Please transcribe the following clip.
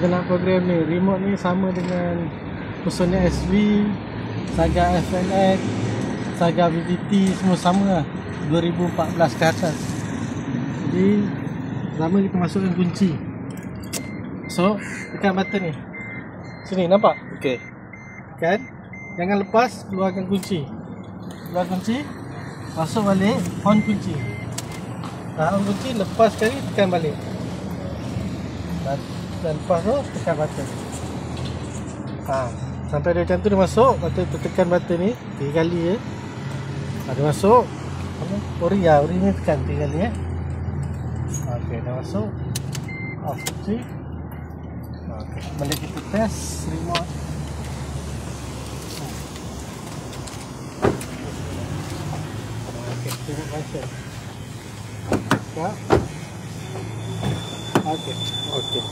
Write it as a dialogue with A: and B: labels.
A: kita nak program ni. Remote ni sama dengan Personal SV, Saga FNX, Saga VVT, semua sama lah, 2014 ke atas. Jadi pertama kita masukkan kunci. So tekan button ni sini, nampak? Okey, tekan, jangan lepas, keluarkan kunci. Keluar kunci, masuk balik, on kunci. On kunci, lepas sekali, tekan balik. Dan lepas tu, tekan button. Sampai dia macam tu, dia masuk. Lepas tu tekan button ni 3 kali je. Dia masuk. Ori ni tekan 3 kali . Okey, dah masuk. Off kunci. Okey, balik kita test remote. Okey, tengok function. Okey.